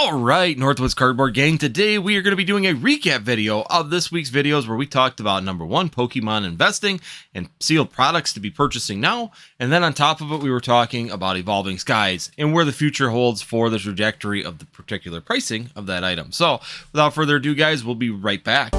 All right, Northwoods Cardboard Gang, today we are going to be doing a recap video of this week's videos where we talked about number one, Pokemon investing and sealed products to be purchasing now. And then on top of it, we were talking about Evolving Skies and where the future holds for the trajectory of the particular pricing of that item. So without further ado, guys, we'll be right back.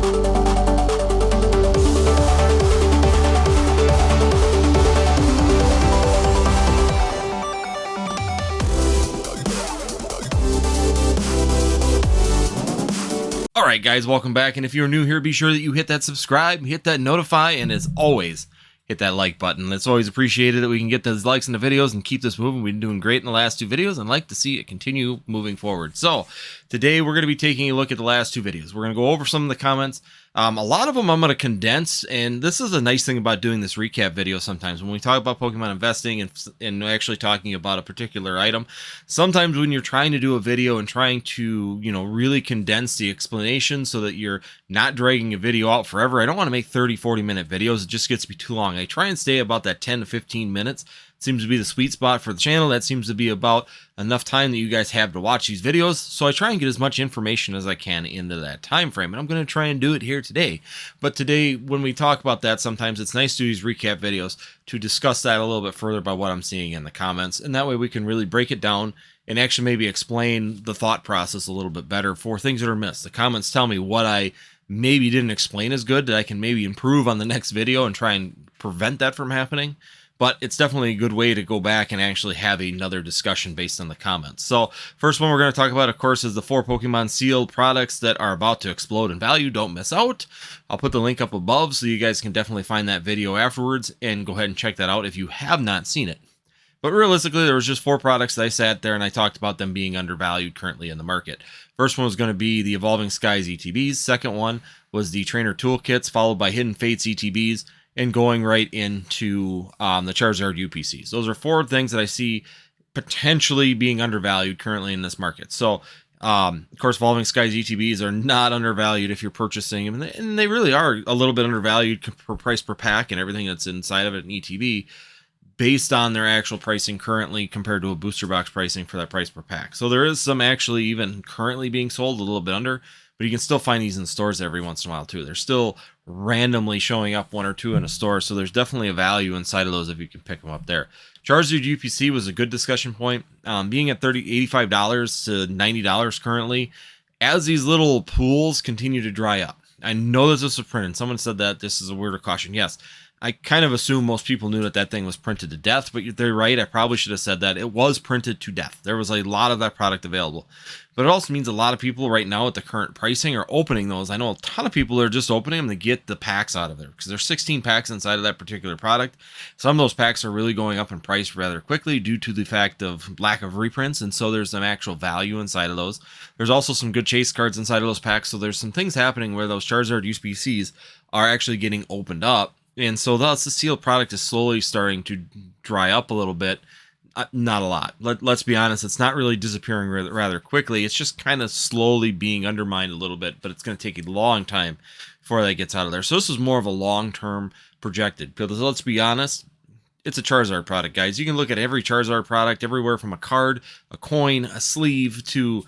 Alright guys, welcome back, and if you're new here, be sure that you hit that subscribe, hit that notify, and as always, hit that like button. It's always appreciated that we can get those likes in the videos and keep this moving. We've been doing great in the last two videos and like to see it continue moving forward. So today we're going to be taking a look at the last two videos. We're going to go over some of the comments. A lot of them I'm going to condense, and this is a nice thing about doing this recap video sometimes. When we talk about Pokemon investing and actually talking about a particular item, sometimes when you're trying to do a video and trying to, really condense the explanation so that you're not dragging a video out forever, I don't want to make 30-40 minute videos. It just gets to be too long. I try and stay about that 10 to 15 minutes. Seems to be the sweet spot for the channel. That seems to be about enough time that you guys have to watch these videos. So I try and get as much information as I can into that time frame, and I'm going to try and do it here today. But today, when we talk about that, sometimes it's nice to do these recap videos to discuss that a little bit further by what I'm seeing in the comments, and that way we can really break it down and actually maybe explain the thought process a little bit better for things that are missed. The comments tell me what I maybe didn't explain as good that I can maybe improve on the next video and try and prevent that from happening. But it's definitely a good way to go back and actually have another discussion based on the comments. So first one we're going to talk about, of course, is the 4 Pokemon sealed products that are about to explode in value. Don't miss out. I'll put the link up above so you guys can definitely find that video afterwards and go ahead and check that out if you have not seen it. But realistically, there was just 4 products that I sat there and I talked about them being undervalued currently in the market. First one was going to be the Evolving Skies ETBs. Second one was the Trainer Toolkits, followed by Hidden Fates ETBs, and going right into the Charizard UPCs. Those are 4 things that I see potentially being undervalued currently in this market. So, of course, Evolving Skies ETBs are not undervalued if you're purchasing them, and they really are a little bit undervalued per price per pack and everything that's inside of it in ETB, based on their actual pricing currently compared to a booster box pricing for that price per pack. So there is some actually even currently being sold a little bit under, but you can still find these in stores every once in a while too. They're still randomly showing up 1 or 2 in a store, so there's definitely a value inside of those if you can pick them up there. Charizard UPC was a good discussion point. Being at $85 to $90 currently, as these little pools continue to dry up. I know this is a print, and someone said that this is a word of caution. Yes, I kind of assume most people knew that that thing was printed to death, but they're right. I probably should have said that. It was printed to death. There was a lot of that product available. But it also means a lot of people right now at the current pricing are opening those. I know a ton of people are just opening them to get the packs out of there because there's 16 packs inside of that particular product. Some of those packs are really going up in price rather quickly due to the fact of lack of reprints, and so there's some actual value inside of those. There's also some good chase cards inside of those packs, so there's some things happening where those Charizard UPCs are actually getting opened up. And so thus the sealed product is slowly starting to dry up a little bit. Not a lot. Let's be honest, it's not really disappearing rather quickly. It's just kind of slowly being undermined a little bit, but it's going to take a long time before that gets out of there. So this is more of a long-term projected. Because let's be honest, it's a Charizard product, guys. You can look at every Charizard product, everywhere from a card, a coin, a sleeve, to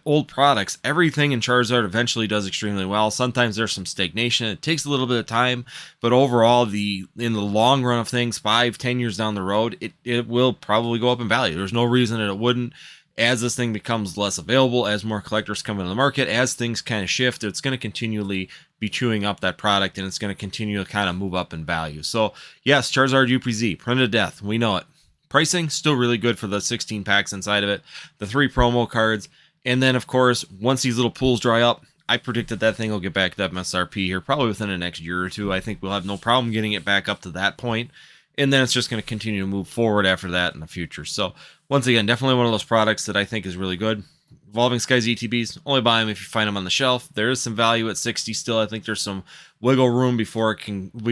old products. Everything in Charizard eventually does extremely well. Sometimes there's some stagnation. It takes a little bit of time, but overall, in the long run of things, 5-10 years down the road, it will probably go up in value. There's no reason that it wouldn't. As this thing becomes less available, as more collectors come into the market, as things kind of shift, it's going to continually be chewing up that product, and it's going to continue to kind of move up in value. So yes, Charizard UPZ, printed to death. We know it. Pricing, still really good for the 16 packs inside of it. The 3 promo cards. And then, of course, once these little pools dry up, I predict that thing will get back to MSRP here probably within the next year or two. I think we'll have no problem getting it back up to that point. And then it's just going to continue to move forward after that in the future. So, once again, definitely one of those products that I think is really good. Evolving Skies ETBs, only buy them if you find them on the shelf. There is some value at 60 still. I think there's some wiggle room before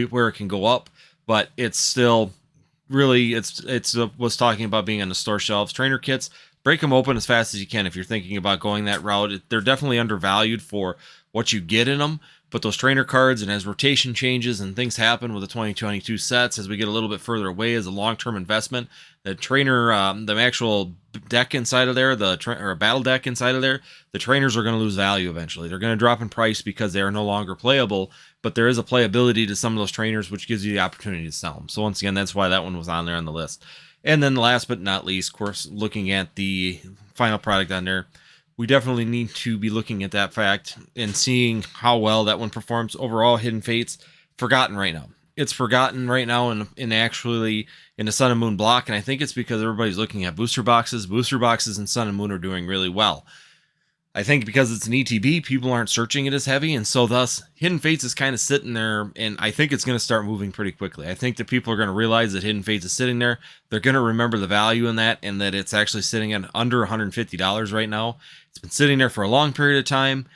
where it can go up. But it's still really, was talking about being on the store shelves. Trainer kits, break them open as fast as you can if you're thinking about going that route. They're definitely undervalued for what you get in them, But those trainer cards, and as rotation changes and things happen with the 2022 sets, as we get a little bit further away as a long-term investment, the trainer, the actual deck inside of there, or a battle deck inside of there, the trainers are going to lose value eventually. They're going to drop in price because they are no longer playable, but there is a playability to some of those trainers, which gives you the opportunity to sell them. So once again, that's why that one was on there on the list. And then last but not least, of course, looking at the final product on there, we definitely need to be looking at that fact and seeing how well that one performs. Overall, Hidden Fates, forgotten right now. It's forgotten right now in actually in the Sun and Moon block, and I think it's because everybody's looking at booster boxes. Booster boxes and Sun and Moon are doing really well. I think because it's an ETB, people aren't searching it as heavy, and so thus Hidden Fates is kind of sitting there, and I think it's going to start moving pretty quickly. I think that people are going to realize that Hidden Fates is sitting there. They're going to remember the value in that, and that it's actually sitting at under $150 right now. It's been sitting there for a long period of time.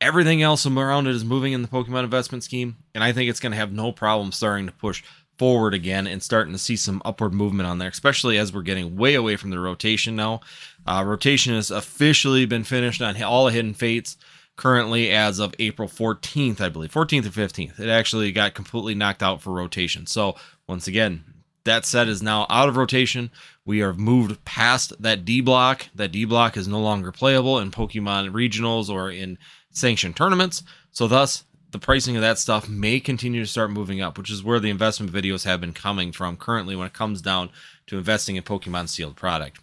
Everything else around it is moving in the Pokemon investment scheme, and I think it's going to have no problem starting to push forward again and starting to see some upward movement on there, especially as we're getting way away from the rotation now. Rotation has officially been finished on all of Hidden Fates currently as of April 14th, I believe, 14th or 15th. It actually got completely knocked out for rotation. So once again, that set is now out of rotation. We are moved past that D block. That D block is no longer playable in Pokemon regionals or in sanctioned tournaments. So thus, the pricing of that stuff may continue to start moving up, which is where the investment videos have been coming from currently when it comes down to investing in Pokemon sealed product.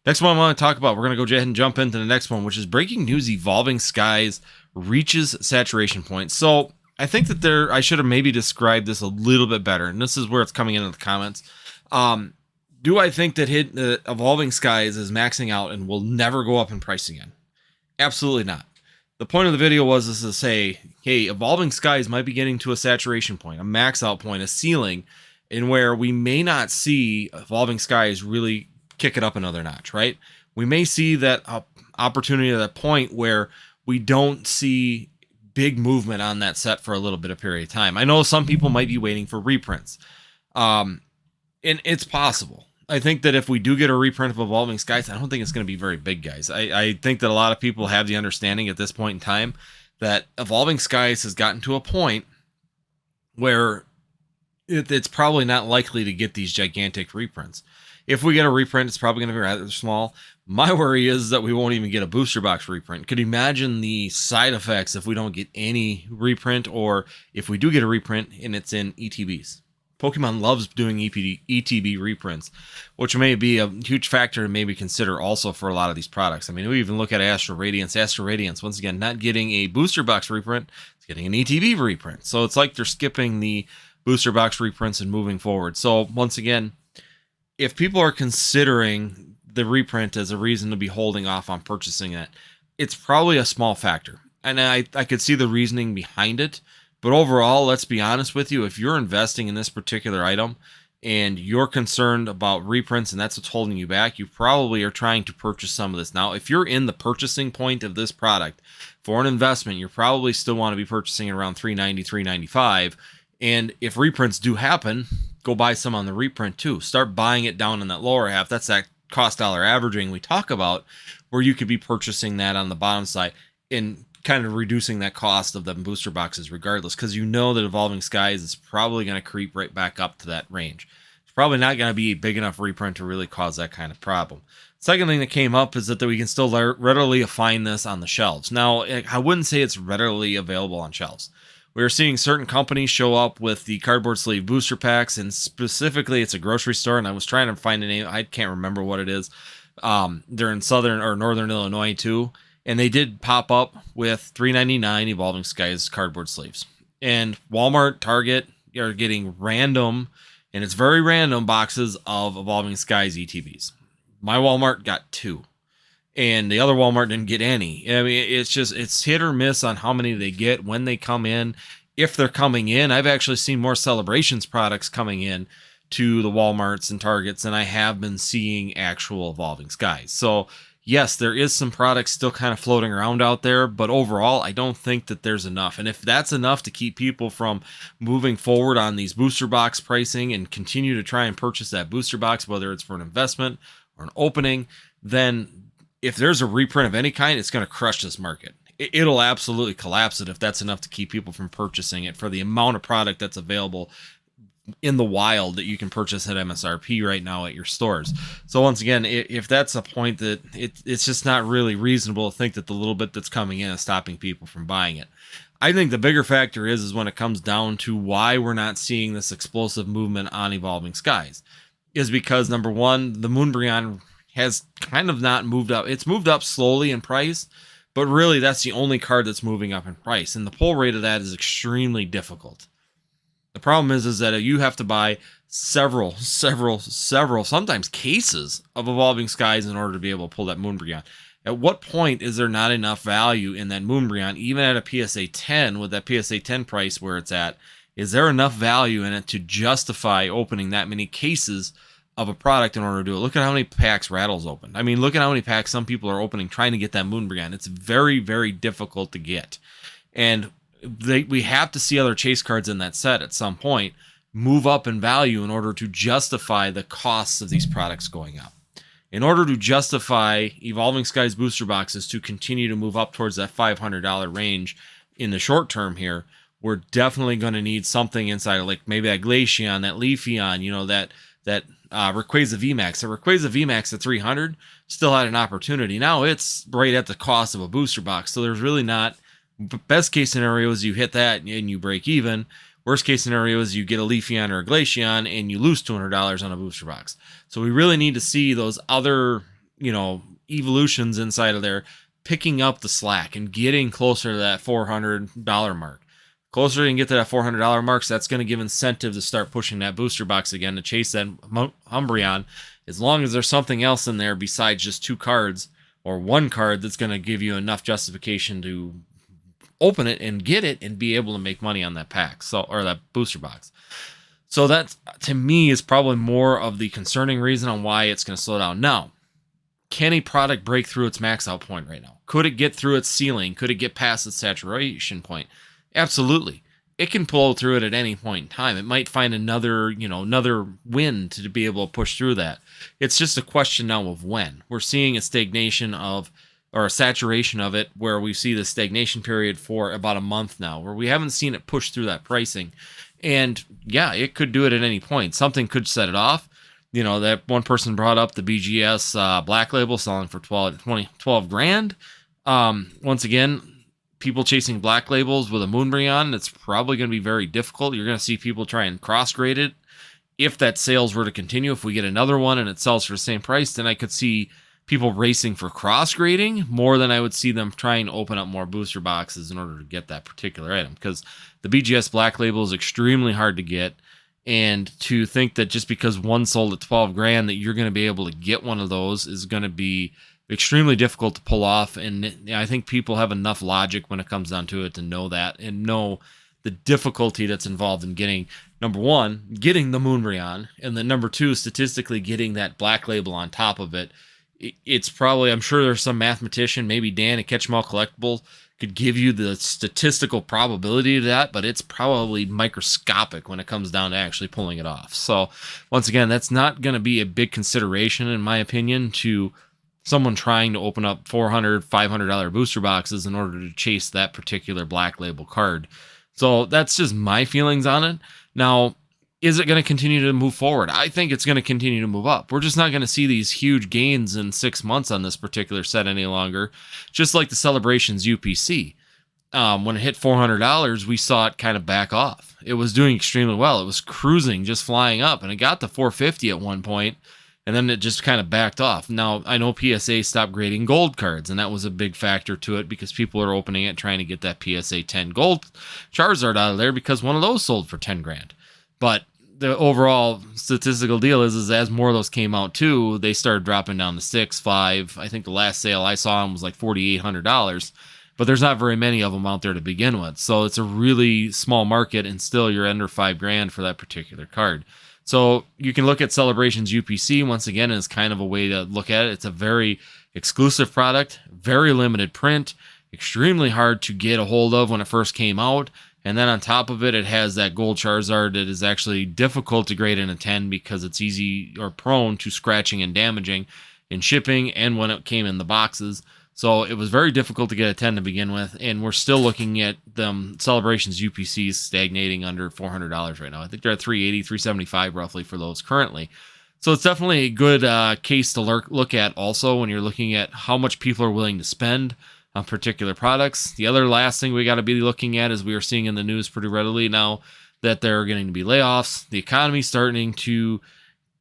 Next one I want to talk about, we're going to go ahead and jump into the next one, which is breaking news: Evolving Skies reaches saturation point. So I think that I should have maybe described this a little bit better, and this is where it's coming into the comments. Do I think that Evolving Skies is maxing out and will never go up in price again? Absolutely not. The point of the video was to say, hey, Evolving Skies might be getting to a saturation point, a max out point, a ceiling, in where we may not see Evolving Skies really kick it up another notch, right? We may see that opportunity at that point where we don't see big movement on that set for a little bit of period of time. I know some people might be waiting for reprints, and it's possible. I think that if we do get a reprint of Evolving Skies, I don't think it's going to be very big, guys. I think that a lot of people have the understanding at this point in time that Evolving Skies has gotten to a point where it's probably not likely to get these gigantic reprints. If we get a reprint, it's probably going to be rather small. My worry is that we won't even get a booster box reprint. Could you imagine the side effects if we don't get any reprint, or if we do get a reprint and it's in ETBs? Pokemon loves doing ETB reprints, which may be a huge factor to maybe consider also for a lot of these products. I mean, we even look at Astral Radiance. Astral Radiance, once again, not getting a booster box reprint, it's getting an ETB reprint. So it's like they're skipping the booster box reprints and moving forward. So once again, if people are considering the reprint as a reason to be holding off on purchasing it, it's probably a small factor. And I could see the reasoning behind it. But overall, let's be honest with you, if you're investing in this particular item and you're concerned about reprints and that's what's holding you back, you probably are trying to purchase some of this. Now, if you're in the purchasing point of this product for an investment, you probably still want to be purchasing around $390, $395. And if reprints do happen, go buy some on the reprint too. Start buying it down in that lower half. That's that cost dollar averaging we talk about, where you could be purchasing that on the bottom side and kind of reducing that cost of them booster boxes regardless, because you know that Evolving Skies is probably going to creep right back up to that range. It's probably not going to be a big enough reprint to really cause that kind of problem. Second thing that came up is that we can still readily find this on the shelves. Now, I wouldn't say it's readily available on shelves. We're seeing certain companies show up with the cardboard sleeve booster packs, and specifically it's a grocery store, and I was trying to find a name. I can't remember what it is. They're in southern or northern Illinois too. And they did pop up with $3.99 Evolving Skies cardboard sleeves. And Walmart, Target are getting random, and it's very random, boxes of Evolving Skies ETBs. My Walmart got 2. And the other Walmart didn't get any. I mean, it's hit or miss on how many they get, when they come in, if they're coming in. I've actually seen more Celebrations products coming in to the Walmarts and Targets than I have been seeing actual Evolving Skies. So yes, there is some products still kind of floating around out there, but overall, I don't think that there's enough. And if that's enough to keep people from moving forward on these booster box pricing and continue to try and purchase that booster box, whether it's for an investment or an opening, then if there's a reprint of any kind, it's going to crush this market. it'll absolutely collapse it if that's enough to keep people from purchasing it for the amount of product that's available in the wild that you can purchase at MSRP right now at your stores. So once again, if that's a point that it's just not really reasonable to think that the little bit that's coming in is stopping people from buying it. I think the bigger factor is when it comes down to why we're not seeing this explosive movement on Evolving Skies is because, number one, the Moonbryon has kind of not moved up. It's moved up slowly in price, but really that's the only card that's moving up in price. And the pull rate of that is extremely difficult. The problem is that you have to buy several, sometimes cases of Evolving Skies in order to be able to pull that Moonbryon. At what point is there not enough value in that Moonbryon, even at a PSA 10, with that PSA 10 price where it's at? Is there enough value in it to justify opening that many cases of a product in order to do it? Look at how many packs Rattle's opened. I mean, look at how many packs some people are opening trying to get that Moonbryon. It's very, very difficult to get. And we have to see other chase cards in that set at some point move up in value in order to justify the costs of these products going up. In order to justify Evolving Skies booster boxes to continue to move up towards that $500 range in the short term here, we're definitely going to need something inside of, like, maybe that Glaceon, that Leafeon, you know, that Rayquaza VMAX. The Rayquaza VMAX at 300 still had an opportunity. Now it's right at the cost of a booster box, so there's really not. Best case scenario is you hit that and you break even. Worst case scenario is you get a Leafeon or a Glaceon and you lose $200 on a booster box. So we really need to see those other, you know, evolutions inside of there picking up the slack and getting closer to that $400 mark. Closer you can get to that $400 mark, so that's going to give incentive to start pushing that booster box again to chase that Umbreon. As long as there's something else in there besides just two cards or one card that's going to give you enough justification to open it and get it and be able to make money on that pack, or that booster box. So that, to me, is probably more of the concerning reason on why it's going to slow down. Now, can a product break through its max out point right now? Could it get through its ceiling? Could it get past its saturation point? Absolutely. It can pull through it at any point in time. It might find another win to be able to push through that. It's just a question now of when. We're seeing a stagnation of, or a saturation of it, where we see the stagnation period for about a month now, where we haven't seen it push through that pricing. And yeah, it could do it at any point. Something could set it off. You know, that one person brought up the BGS Black Label selling for 12 grand. Once again, people chasing Black Labels with a Moonbryon, it's probably going to be very difficult. You're going to see people try and cross-grade it. If that sales were to continue, if we get another one and it sells for the same price, then I could see people racing for cross-grading more than I would see them trying to open up more booster boxes in order to get that particular item, because the BGS Black Label is extremely hard to get, and to think that just because one sold at 12 grand that you're going to be able to get one of those is going to be extremely difficult to pull off. And I think people have enough logic when it comes down to it to know that and know the difficulty that's involved in getting, number one, getting the Moonbryon, and then number two, statistically getting that Black Label on top of it. It's probably, I'm sure there's some mathematician, maybe Dan at Catch 'em All Collectibles, could give you the statistical probability of that, but it's probably microscopic when it comes down to actually pulling it off. So once again, that's not going to be a big consideration, in my opinion, to someone trying to open up $400, $500 booster boxes in order to chase that particular Black Label card. So that's just my feelings on it. Now, is it going to continue to move forward? I think it's going to continue to move up. We're just not going to see these huge gains in 6 months on this particular set any longer. Just like the Celebrations UPC. When it hit $400, we saw it kind of back off. It was doing extremely well. It was cruising, just flying up, and it got to $450 at one point, and then it just kind of backed off. Now, I know PSA stopped grading gold cards, and that was a big factor to it because people are opening it trying to get that PSA 10 gold Charizard out of there because one of those sold for 10 grand. But the overall statistical deal is as more of those came out too, they started dropping down to 6, 5. I think the last sale I saw them was like $4,800, but there's not very many of them out there to begin with. So it's a really small market, and still you're under 5 grand for that particular card. So you can look at Celebrations UPC once again as kind of a way to look at it. It's a very exclusive product, very limited print, extremely hard to get a hold of when it first came out. And then on top of it, it has that gold Charizard that is actually difficult to grade in a 10 because it's easy or prone to scratching and damaging in shipping and when it came in the boxes. So it was very difficult to get a 10 to begin with, and we're still looking at them Celebrations UPCs stagnating under $400 right now. I think they're at 380, 375 roughly for those currently. So it's definitely a good case to look at also when you're looking at how much people are willing to spend on particular products. The other last thing we got to be looking at is we are seeing in the news pretty readily now that there are going to be layoffs. The economy's starting to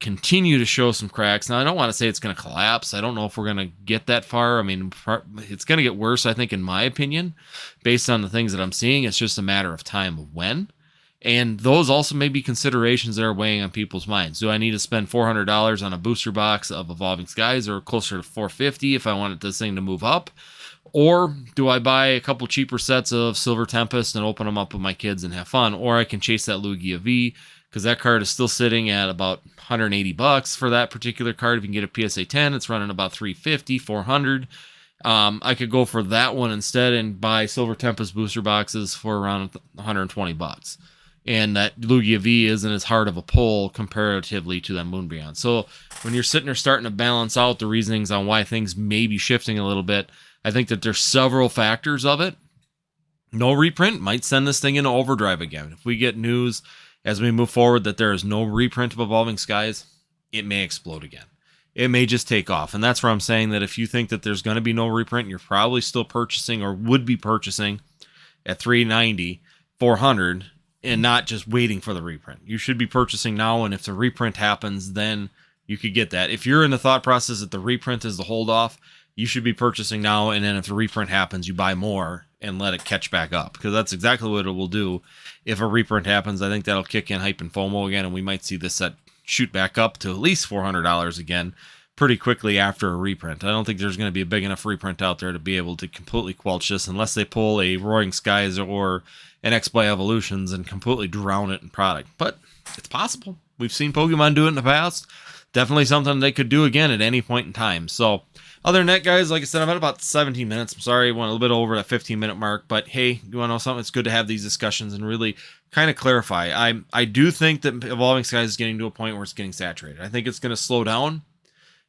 continue to show some cracks. Now, I don't want to say it's going to collapse. I don't know if we're going to get that far. I mean, it's going to get worse, I think, in my opinion, based on the things that I'm seeing. It's just a matter of time of when. And those also may be considerations that are weighing on people's minds. Do I need to spend $400 on a booster box of Evolving Skies, or closer to $450 if I want this thing to move up? Or do I buy a couple cheaper sets of Silver Tempest and open them up with my kids and have fun? Or I can chase that Lugia V, because that card is still sitting at about $180 for that particular card. If you can get a PSA 10, it's running about $350, $400. I could go for that one instead and buy Silver Tempest booster boxes for around $120. And that Lugia V isn't as hard of a pull comparatively to that Moonbeyond. So when you're sitting there starting to balance out the reasonings on why things may be shifting a little bit, I think that there's several factors of it. No reprint might send this thing into overdrive again. If we get news as we move forward that there is no reprint of Evolving Skies, it may explode again. It may just take off. And that's where I'm saying that if you think that there's going to be no reprint, you're probably still purchasing or would be purchasing at $390, $400, and not just waiting for the reprint. You should be purchasing now, and if the reprint happens, then you could get that. If you're in the thought process that the reprint is the hold off, you should be purchasing now, and then if the reprint happens, you buy more and let it catch back up, because that's exactly what it will do. If a reprint happens, I think that'll kick in hype and FOMO again, and we might see this set shoot back up to at least $400 again pretty quickly after a reprint. I don't think there's going to be a big enough reprint out there to be able to completely squelch this unless they pull a Roaring Skies or an X-Play Evolutions and completely drown it in product. But it's possible. We've seen Pokemon do it in the past. Definitely something they could do again at any point in time. So other than that, guys, like I said, I'm at about 17 minutes. I'm sorry I went a little bit over that 15-minute mark, but hey, you want to know something? It's good to have these discussions and really kind of clarify. I do think that Evolving Skies is getting to a point where it's getting saturated. I think it's going to slow down.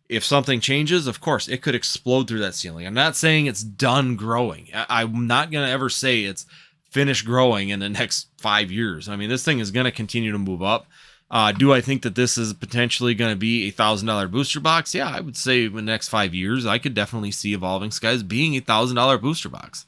If something changes, of course, it could explode through that ceiling. I'm not saying it's done growing. I'm not going to ever say it's finished growing in the next 5 years. I mean, this thing is going to continue to move up. Do I think that this is potentially going to be a $1,000 booster box? Yeah, I would say in the next 5 years, I could definitely see Evolving Skies being a $1,000 booster box,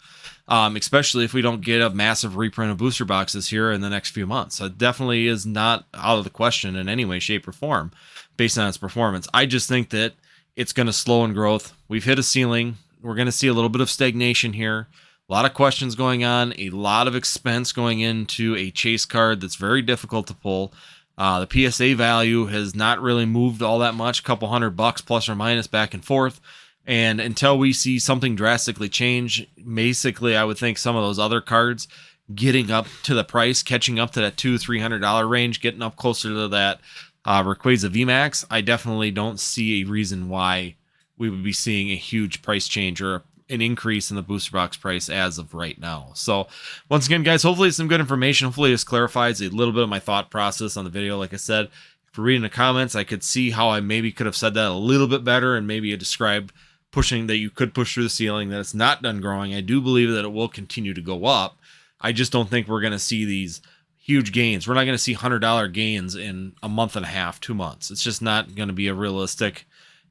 especially if we don't get a massive reprint of booster boxes here in the next few months. So it definitely is not out of the question in any way, shape, or form based on its performance. I just think that it's going to slow in growth. We've hit a ceiling. We're going to see a little bit of stagnation here. A lot of questions going on, a lot of expense going into a chase card that's very difficult to pull. The PSA value has not really moved all that much, a couple $100 plus or minus back and forth. And until we see something drastically change, basically, I would think some of those other cards getting up to the price, catching up to that $200-300 range, getting up closer to that Rayquaza VMAX, I definitely don't see a reason why we would be seeing a huge price change or an increase in the booster box price as of right now. So once again, guys, hopefully it's some good information. Hopefully this clarifies a little bit of my thought process on the video. Like I said, if you're reading the comments, I could see how I maybe could have said that a little bit better, and maybe I described pushing that you could push through the ceiling, that it's not done growing. I do believe that it will continue to go up. I just don't think we're going to see these huge gains. We're not going to see $100 gains in a month and a half, 2 months. It's just not going to be a realistic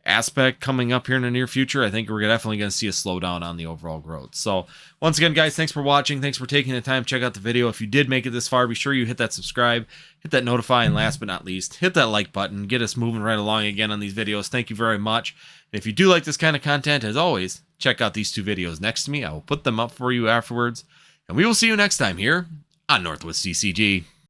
aspect coming up here in the near future. I think we're definitely going to see a slowdown on the overall growth. So once again, guys, thanks for watching. Thanks for taking the time to check out the video. If you did make it this far, be sure you hit that subscribe, hit that notify, and last but not least, hit that like button. Get us moving right along again on these videos. Thank you very much. And if you do like this kind of content, as always, check out these 2 videos next to me. I will put them up for you afterwards. And we will see you next time here on Northwoods CCG.